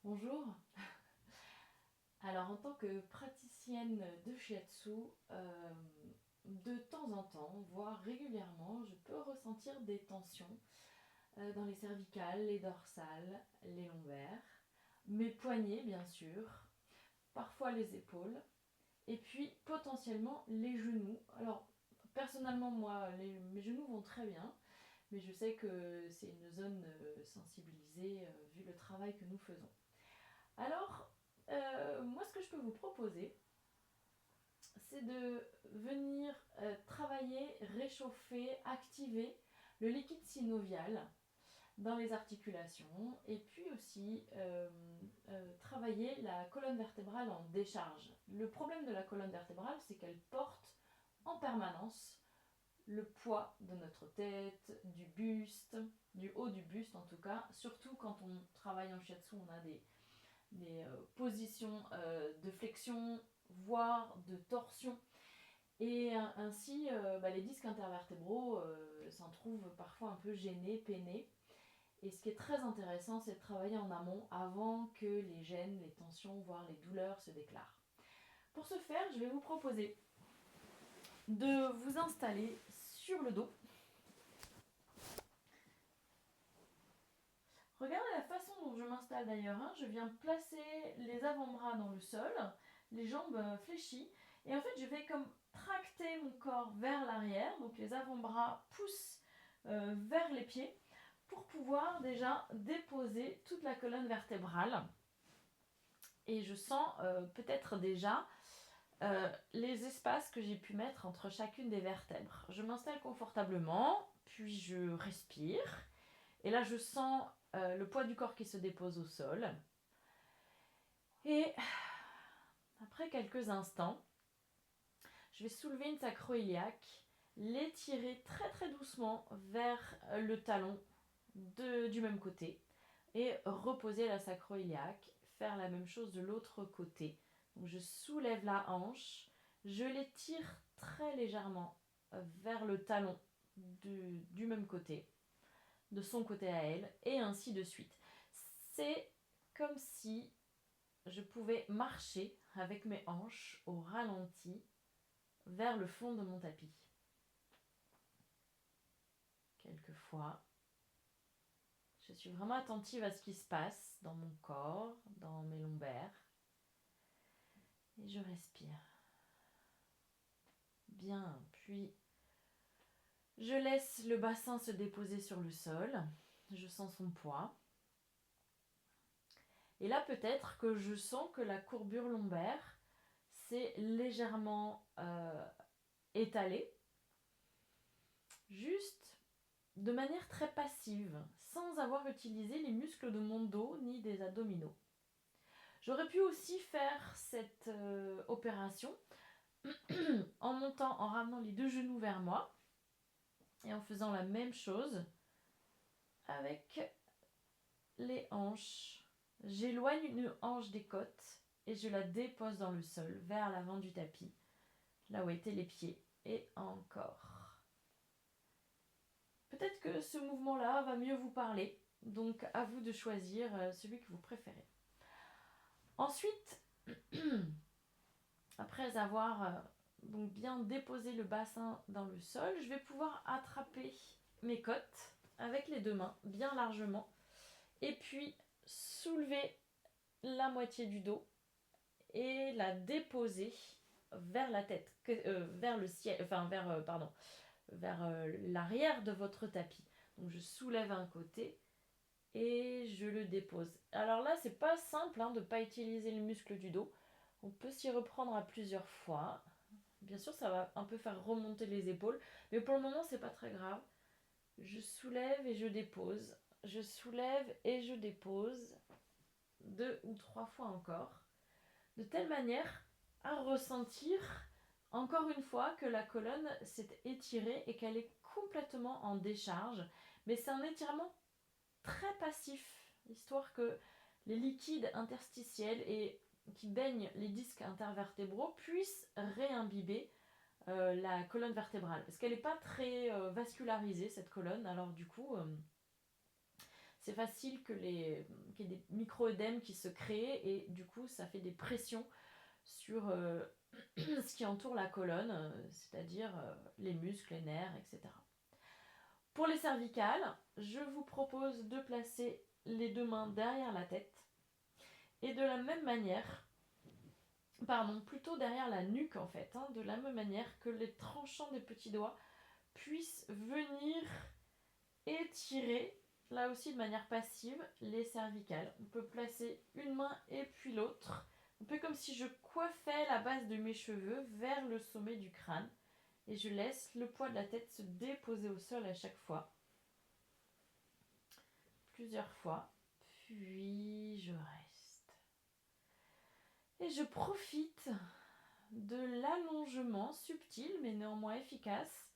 Bonjour. Alors en tant que praticienne de shiatsu, de temps en temps, voire régulièrement, je peux ressentir des tensions dans les cervicales, les dorsales, les lombaires, mes poignets bien sûr, parfois les épaules, et puis potentiellement les genoux. Alors personnellement moi, mes genoux vont très bien, mais je sais que c'est une zone sensibilisée vu le travail que nous faisons. Alors, moi, ce que je peux vous proposer, c'est de venir travailler, réchauffer, activer le liquide synovial dans les articulations et puis aussi travailler la colonne vertébrale en décharge. Le problème de la colonne vertébrale, c'est qu'elle porte en permanence le poids de notre tête, du buste, du haut du buste en tout cas, surtout quand on travaille en shiatsu, on a des positions de flexion, voire de torsion. Et ainsi, les disques intervertébraux s'en trouvent parfois un peu gênés, peinés. Et ce qui est très intéressant, c'est de travailler en amont avant que les gênes, les tensions, voire les douleurs se déclarent. Pour ce faire, je vais vous proposer de vous installer sur le dos. Regardez la façon dont je m'installe d'ailleurs. Je viens placer les avant-bras dans le sol, les jambes fléchies. Et en fait, je vais comme tracter mon corps vers l'arrière. Donc les avant-bras poussent vers les pieds pour pouvoir déjà déposer toute la colonne vertébrale. Et je sens peut-être déjà les espaces que j'ai pu mettre entre chacune des vertèbres. Je m'installe confortablement, puis je respire. Et là, je sens le poids du corps qui se dépose au sol. Et après quelques instants, je vais soulever une sacro-iliaque, l'étirer très très doucement vers le talon du même côté et reposer la sacro-iliaque, faire la même chose de l'autre côté. Donc je soulève la hanche, je l'étire très légèrement vers le talon du même côté, de son côté à elle, et ainsi de suite. C'est comme si je pouvais marcher avec mes hanches au ralenti vers le fond de mon tapis. Quelquefois, je suis vraiment attentive à ce qui se passe dans mon corps, dans mes lombaires. Et je respire. Bien, puis je laisse le bassin se déposer sur le sol. Je sens son poids. Et là, peut-être que je sens que la courbure lombaire s'est légèrement étalée. Juste de manière très passive, sans avoir utilisé les muscles de mon dos ni des abdominaux. J'aurais pu aussi faire cette opération en montant, en ramenant les deux genoux vers moi et en faisant la même chose avec les hanches. J'éloigne une hanche des côtes et je la dépose dans le sol, vers l'avant du tapis, là où étaient les pieds. Et encore. Peut-être que ce mouvement-là va mieux vous parler, donc à vous de choisir celui que vous préférez. Ensuite, après avoir donc bien déposé le bassin dans le sol, je vais pouvoir attraper mes côtes avec les deux mains, bien largement, et puis soulever la moitié du dos et la déposer vers la tête, vers le ciel, enfin vers l'arrière de votre tapis. Donc je soulève un côté et je le dépose. Alors là, c'est pas simple de ne pas utiliser le muscle du dos. On peut s'y reprendre à plusieurs fois. Bien sûr, ça va un peu faire remonter les épaules, mais pour le moment, c'est pas très grave. Je soulève et je dépose. Je soulève et je dépose. 2 ou 3 fois encore. De telle manière à ressentir encore une fois que la colonne s'est étirée et qu'elle est complètement en décharge. Mais c'est un étirement très passif, histoire que les liquides interstitiels et qui baignent les disques intervertébraux puissent réimbiber la colonne vertébrale. Parce qu'elle n'est pas très vascularisée, cette colonne, alors du coup, c'est facile qu'il y ait des micro-œdèmes qui se créent et du coup ça fait des pressions sur ce qui entoure la colonne, c'est-à-dire les muscles, les nerfs, etc. Pour les cervicales, je vous propose de placer les deux mains derrière la tête et de la même manière, plutôt derrière la nuque en fait, de la même manière que les tranchants des petits doigts puissent venir étirer, là aussi de manière passive, les cervicales. On peut placer une main et puis l'autre, un peu comme si je coiffais la base de mes cheveux vers le sommet du crâne et je laisse le poids de la tête se déposer au sol à chaque fois. Plusieurs fois, puis je reste. Et je profite de l'allongement subtil mais néanmoins efficace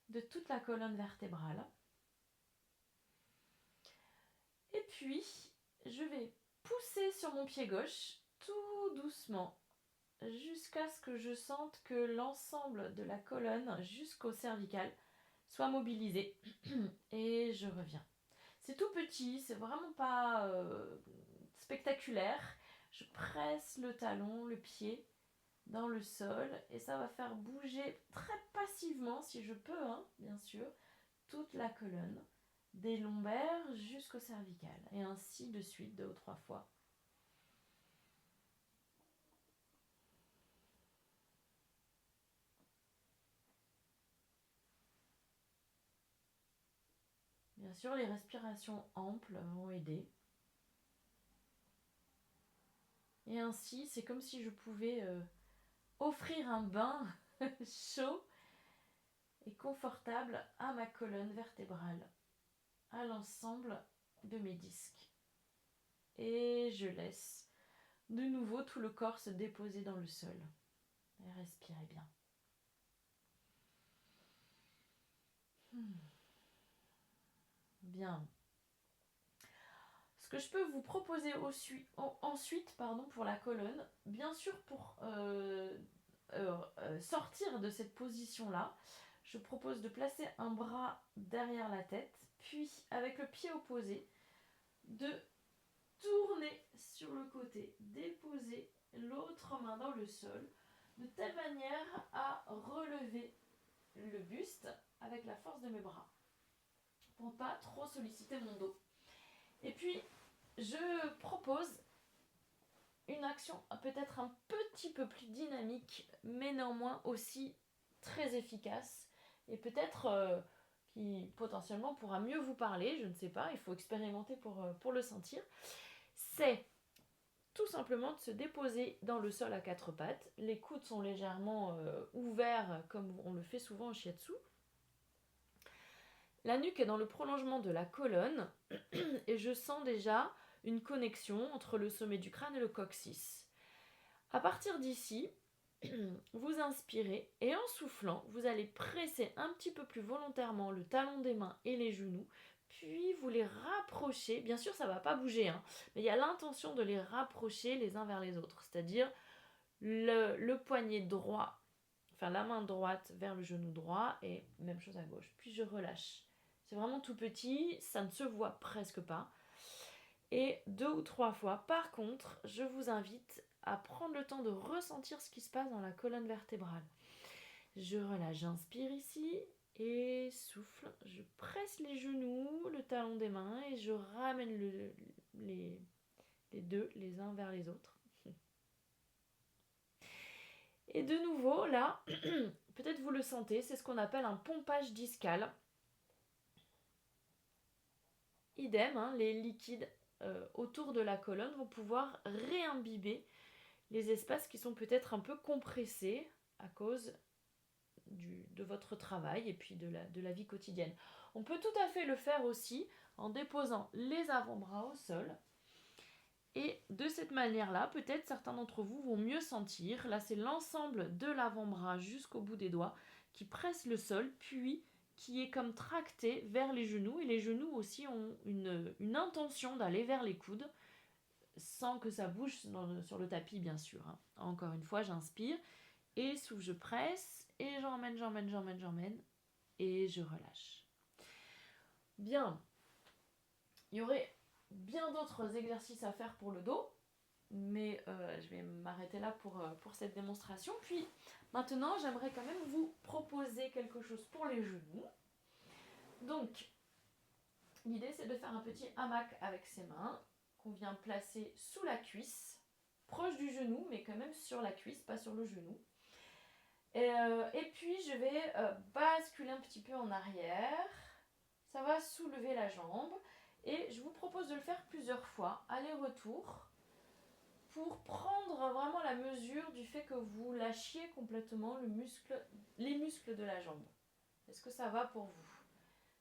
de toute la colonne vertébrale. Et puis, je vais pousser sur mon pied gauche tout doucement jusqu'à ce que je sente que l'ensemble de la colonne jusqu'au cervical soit mobilisé. Et je reviens. C'est tout petit, c'est vraiment pas spectaculaire. Je presse le talon, le pied dans le sol et ça va faire bouger très passivement, si je peux, bien sûr, toute la colonne, des lombaires jusqu'au cervical et ainsi de suite 2 ou 3 fois. Bien sûr, les respirations amples vont aider. Et ainsi, c'est comme si je pouvais offrir un bain chaud et confortable à ma colonne vertébrale, à l'ensemble de mes disques. Et je laisse de nouveau tout le corps se déposer dans le sol. Et respirez bien. Bien. Ce que je peux vous proposer ensuite pour la colonne, bien sûr pour sortir de cette position-là, je propose de placer un bras derrière la tête, puis avec le pied opposé, de tourner sur le côté, déposer l'autre main dans le sol, de telle manière à relever le buste avec la force de mes bras, pour ne pas trop solliciter mon dos. Et puis, je propose une action peut-être un petit peu plus dynamique, mais néanmoins aussi très efficace, et peut-être qui potentiellement pourra mieux vous parler, je ne sais pas, il faut expérimenter pour le sentir. C'est tout simplement de se déposer dans le sol à 4 pattes. Les coudes sont légèrement ouverts comme on le fait souvent au shiatsu. La nuque est dans le prolongement de la colonne et je sens déjà une connexion entre le sommet du crâne et le coccyx. À partir d'ici, vous inspirez et en soufflant, vous allez presser un petit peu plus volontairement le talon des mains et les genoux, puis vous les rapprochez. Bien sûr, ça ne va pas bouger, mais il y a l'intention de les rapprocher les uns vers les autres, c'est-à-dire le poignet droit, enfin la main droite vers le genou droit et même chose à gauche. Puis je relâche. C'est vraiment tout petit, ça ne se voit presque pas. Et 2 ou 3 fois, par contre, je vous invite à prendre le temps de ressentir ce qui se passe dans la colonne vertébrale. Je relâche, j'inspire ici et souffle. Je presse les genoux, le talon des mains et je ramène les deux les uns vers les autres. Et de nouveau, là, peut-être vous le sentez, c'est ce qu'on appelle un pompage discal. Idem, les liquides autour de la colonne vont pouvoir réimbiber les espaces qui sont peut-être un peu compressés à cause de votre travail et puis de la vie quotidienne. On peut tout à fait le faire aussi en déposant les avant-bras au sol. Et de cette manière-là, peut-être certains d'entre vous vont mieux sentir. Là, c'est l'ensemble de l'avant-bras jusqu'au bout des doigts qui presse le sol, puis qui est comme tracté vers les genoux. Et les genoux aussi ont une intention d'aller vers les coudes, sans que ça bouge sur le tapis, bien sûr. Encore une fois, j'inspire et souffle, je presse et j'emmène et je relâche. Bien. Il y aurait bien d'autres exercices à faire pour le dos, mais je vais m'arrêter là pour cette démonstration. Puis maintenant, j'aimerais quand même vous proposer quelque chose pour les genoux. Donc, l'idée c'est de faire un petit hamac avec ses mains qu'on vient placer sous la cuisse, proche du genou, mais quand même sur la cuisse, pas sur le genou. Et puis je vais basculer un petit peu en arrière. Ça va soulever la jambe. Et je vous propose de le faire plusieurs fois, aller-retour, pour prendre vraiment la mesure du fait que vous lâchiez complètement les muscles de la jambe. Est-ce que ça va pour vous?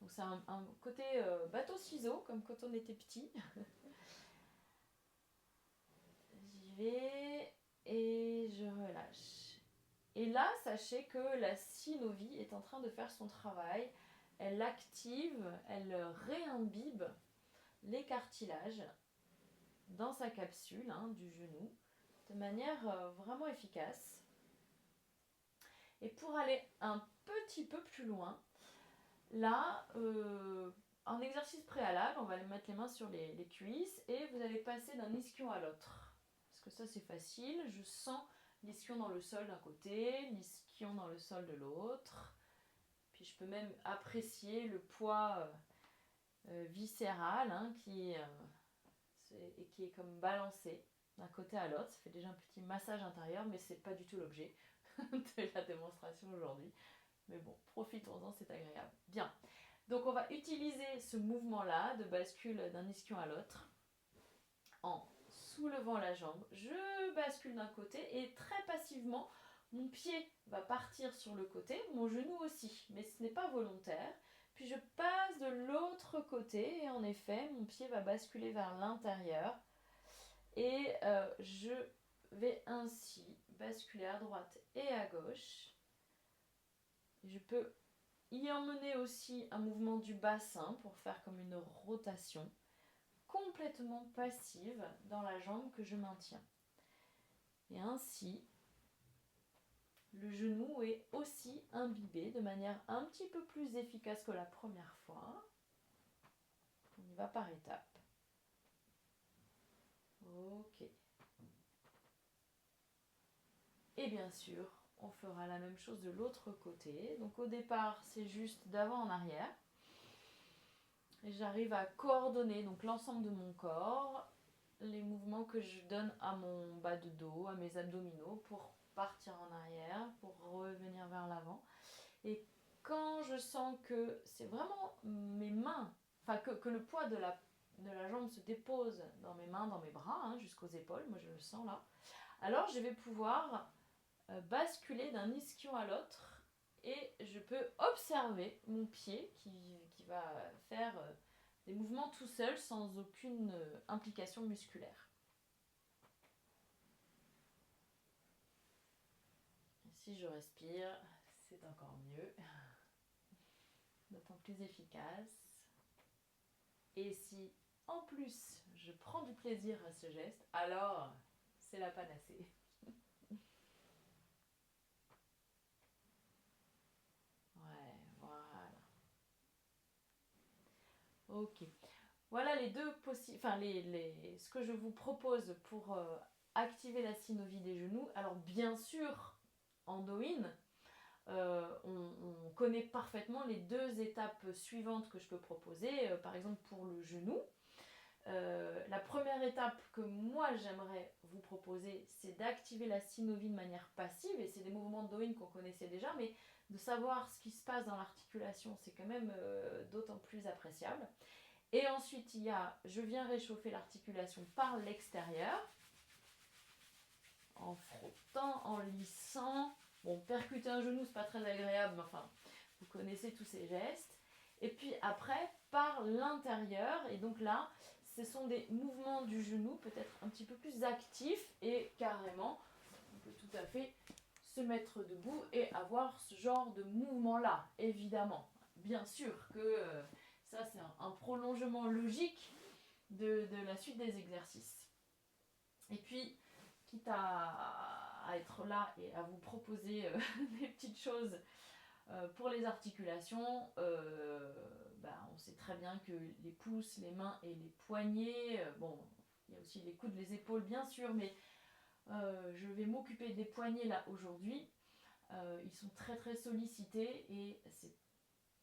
Donc c'est un côté bateau-ciseau, comme quand on était petit. J'y vais et je relâche. Et là, sachez que la synovie est en train de faire son travail. Elle active, elle réimbibe les cartilages dans sa capsule du genou de manière vraiment efficace. Et pour aller un petit peu plus loin, là, en exercice préalable, on va mettre les mains sur les cuisses et vous allez passer d'un ischion à l'autre. Parce que ça c'est facile, je sens l'ischion dans le sol d'un côté, l'ischion dans le sol de l'autre. Puis je peux même apprécier le poids viscéral qui est comme balancé d'un côté à l'autre. Ça fait déjà un petit massage intérieur, mais c'est pas du tout l'objet de la démonstration aujourd'hui. Mais bon, profitons-en, c'est agréable. Bien, donc on va utiliser ce mouvement-là de bascule d'un ischion à l'autre en soulevant la jambe. Je bascule d'un côté et très passivement, mon pied va partir sur le côté, mon genou aussi, mais ce n'est pas volontaire. Puis je passe de l'autre côté et en effet, mon pied va basculer vers l'intérieur et je vais ainsi basculer à droite et à gauche. Je peux y emmener aussi un mouvement du bassin pour faire comme une rotation complètement passive dans la jambe que je maintiens. Et ainsi, le genou est aussi imbibé de manière un petit peu plus efficace que la première fois. On y va par étapes. Ok. Et bien sûr, on fera la même chose de l'autre côté. Donc au départ, c'est juste d'avant en arrière. Et j'arrive à coordonner donc l'ensemble de mon corps, les mouvements que je donne à mon bas de dos, à mes abdominaux pour partir en arrière, pour revenir vers l'avant. Et quand je sens que c'est vraiment mes mains, enfin que le poids de la jambe se dépose dans mes mains, dans mes bras, jusqu'aux épaules, moi je le sens là, alors je vais pouvoir basculer d'un ischion à l'autre et je peux observer mon pied qui va faire des mouvements tout seul sans aucune implication musculaire. Et si je respire, c'est encore mieux, d'autant plus efficace. Et si en plus je prends du plaisir à ce geste, alors c'est la panacée. Ouais, voilà. Ok. Voilà les deux possibles, enfin ce que je vous propose pour activer la synovie des genoux. Alors bien sûr, en Do-in, on connaît parfaitement les deux étapes suivantes que je peux proposer. Par exemple pour le genou, la première étape que moi j'aimerais vous proposer, c'est d'activer la synovie de manière passive. Et c'est des mouvements de Do-in qu'on connaissait déjà, mais de savoir ce qui se passe dans l'articulation, c'est quand même d'autant plus appréciable. Et ensuite, je viens réchauffer l'articulation par l'extérieur, en frottant, en lissant. Bon, percuter un genou, c'est pas très agréable, mais enfin, vous connaissez tous ces gestes. Et puis après, par l'intérieur, et donc là, ce sont des mouvements du genou peut-être un petit peu plus actifs, et carrément, on peut tout à fait se mettre debout et avoir ce genre de mouvement-là, évidemment. Bien sûr que ça, c'est un prolongement logique de la suite des exercices. Et puis, quitte à être là et à vous proposer des petites choses pour les articulations, on sait très bien que les pouces, les mains et les poignets, bon, il y a aussi les coudes, les épaules bien sûr, mais je vais m'occuper des poignets là aujourd'hui. Ils sont très très sollicités et c'est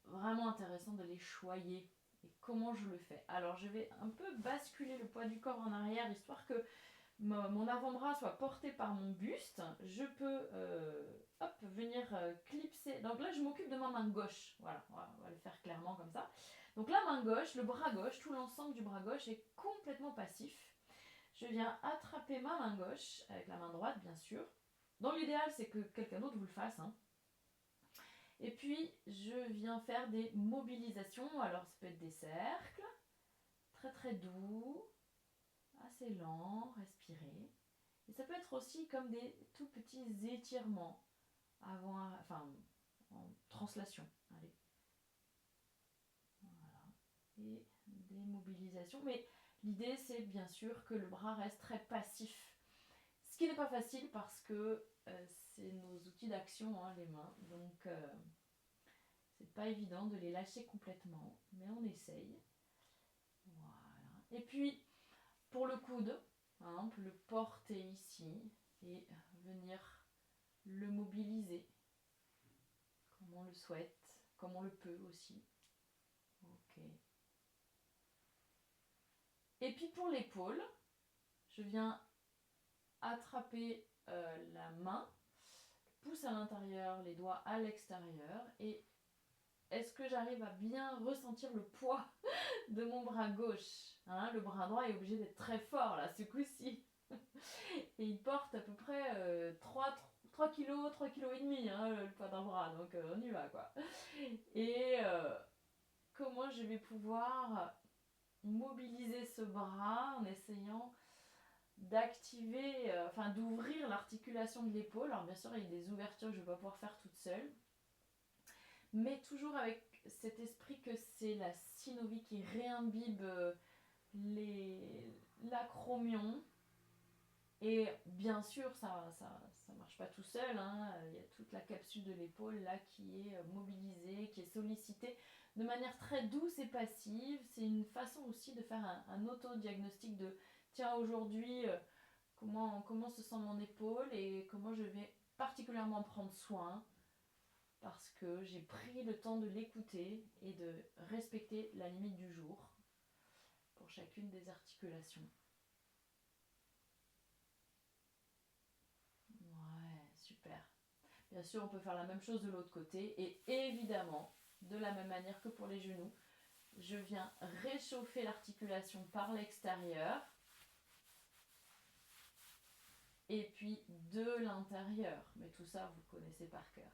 vraiment intéressant de les choyer. Et comment je le fais? Alors je vais un peu basculer le poids du corps en arrière, histoire que mon avant-bras soit porté par mon buste. Je peux venir clipser. Donc là je m'occupe de ma main gauche. Voilà, on va le faire clairement comme ça. Donc la main gauche, le bras gauche, tout l'ensemble du bras gauche est complètement passif. Je viens attraper ma main gauche avec la main droite bien sûr. Dans l'idéal c'est que quelqu'un d'autre vous le fasse, hein. Et puis je viens faire des mobilisations. Alors ça peut être des cercles, très très doux, assez lents, respirer. Et ça peut être aussi comme des tout petits étirements en translation. Allez. Voilà. Et des mobilisations. Mais l'idée c'est bien sûr que le bras reste très passif. Ce qui n'est pas facile parce que c'est nos outils d'action, hein, les mains. Donc c'est pas évident de les lâcher complètement, mais on essaye. Voilà. Et puis pour le coude, hein, on peut le porter ici et venir le mobiliser comme on le souhaite, comme on le peut aussi. Ok. Et puis pour l'épaule, je viens attraper la main, le pouce à l'intérieur, les doigts à l'extérieur. Et est-ce que j'arrive à bien ressentir le poids de mon bras gauche, hein? Le bras droit est obligé d'être très fort là ce coup-ci. Et il porte à peu près 3 kg, 3 kg et demi, hein, le poids d'un bras, donc on y va quoi. Et comment je vais pouvoir mobiliser ce bras en essayant d'activer, d'ouvrir l'articulation de l'épaule. Alors bien sûr il y a des ouvertures que je ne vais pas pouvoir faire toute seule, mais toujours avec cet esprit que c'est la synovie qui réimbibe l'acromion. Et bien sûr, ça marche pas tout seul, hein. Il y a toute la capsule de l'épaule là qui est mobilisée, qui est sollicitée de manière très douce et passive. C'est une façon aussi de faire un auto-diagnostic de tiens, aujourd'hui, comment se sent mon épaule et comment je vais particulièrement prendre soin parce que j'ai pris le temps de l'écouter et de respecter la limite du jour pour chacune des articulations. Ouais, super. Bien sûr, on peut faire la même chose de l'autre côté. Et évidemment, de la même manière que pour les genoux, je viens réchauffer l'articulation par l'extérieur et puis de l'intérieur. Mais tout ça, vous connaissez par cœur.